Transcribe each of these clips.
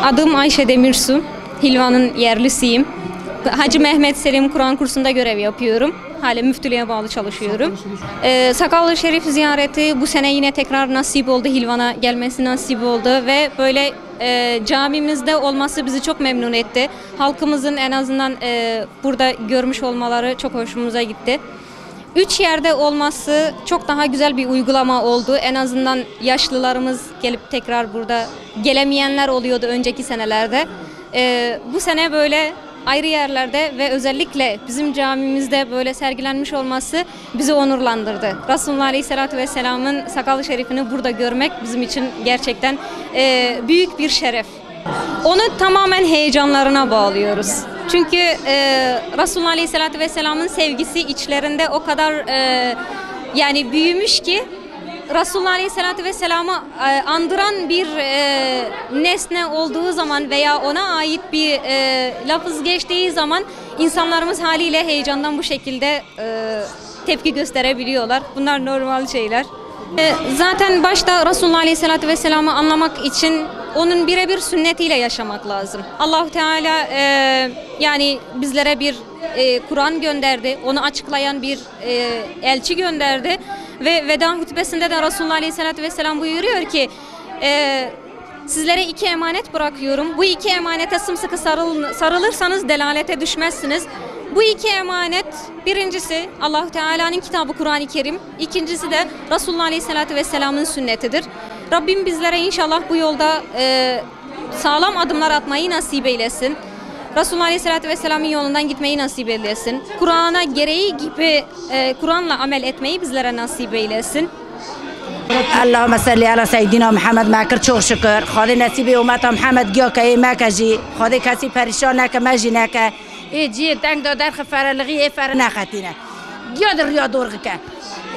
Adım Ayşe Demirsu, Hilvan'ın yerlisiyim. Hacı Mehmet Selim Kur'an kursunda görev yapıyorum. Hala müftülüğe bağlı çalışıyorum. Sakallı Şerif ziyareti bu sene yine tekrar nasip oldu. Hilvan'a gelmesi nasip oldu ve böyle camimizde olması bizi çok memnun etti. Halkımızın en azından burada görmüş olmaları çok hoşumuza gitti. 3 yerde olması çok daha güzel bir uygulama oldu. En azından yaşlılarımız gelip tekrar burada gelemeyenler oluyordu önceki senelerde. Bu sene böyle ayrı yerlerde ve özellikle bizim camimizde böyle sergilenmiş olması bizi onurlandırdı. Resulullah Aleyhisselatü Vesselam'ın sakallı şerifini burada görmek bizim için gerçekten büyük bir şeref. Onu tamamen heyecanlarına bağlıyoruz. Çünkü Resulullah Aleyhisselatü Vesselam'ın sevgisi içlerinde o kadar yani büyümüş ki Resulullah Aleyhisselatü Vesselam'ı andıran bir nesne olduğu zaman veya ona ait bir lafız geçtiği zaman insanlarımız haliyle heyecandan bu şekilde tepki gösterebiliyorlar. Bunlar normal şeyler. Zaten başta Resulullah Aleyhisselatü Vesselam'ı anlamak için onun birebir sünnetiyle yaşamak lazım. Allah-u Teala yani bizlere bir Kur'an gönderdi, onu açıklayan bir elçi gönderdi ve veda hutbesinde de Resulullah Aleyhisselatü Vesselam buyuruyor ki sizlere 2 emanet bırakıyorum. Bu 2 emanete sımsıkı sarılırsanız delalete düşmezsiniz. Bu 2 emanet, birincisi Allah-u Teala'nın kitabı Kur'an-ı Kerim, ikincisi de Resulullah Aleyhisselatü Vesselam'ın sünnetidir. Rabbim bizlere inşallah bu yolda sağlam adımlar atmayı nasip eylesin. Resulullah Aleyhisselatü Vesselam'ın yolundan gitmeyi nasip eylesin. Kur'an'a gereği gibi Kur'an'la amel etmeyi bizlere nasip eylesin. Allahümme salli ala seyyidina Muhammed mekir çok şükür. Khadi nasibi ummeta Muhammed giyo ki ey mekaji. Khadi kasi perişan neke meji neke. Ey ciye denk da derx feralği ey fer nekhatine. Giyo der riya dorg ke.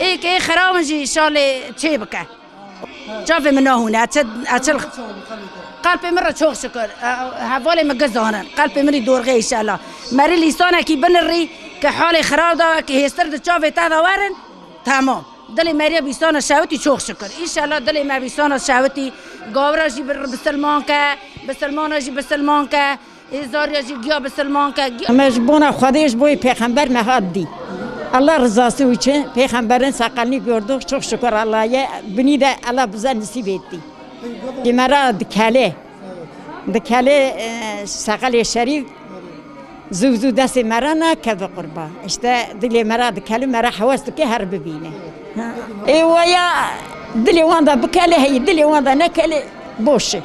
Ey ki xaramji şale çe bke. Çafe menahune açıl. Kalbi mera çok şükür. Havale megazanın. Kalbi meri dorg inşallah. Meri lisana ki benri ki hali xarab da ki hester de çafe ta da varın. Tamam. دلی مریا بیستان شهوتی چوخ شکر انشالله دلی ما بیستان شهوتی گاورا جی بسلمان که بسلمان جی بسلمان که زاریا جی گیا بسلمان که مجبونا خودش بوی پیغمبر نهاد دی Allah rızası için peygamberin sakalını gördük çok şükür Allah'a beni de Allah bize nasip etti. Dimara dikale sakal şerif زوزو دست مرا نه که به قربا اشته دلی مرا دکلی مرا حواست که هر ببینه ای ویا دلی واندا بکله هی دلی واندا نکله باشه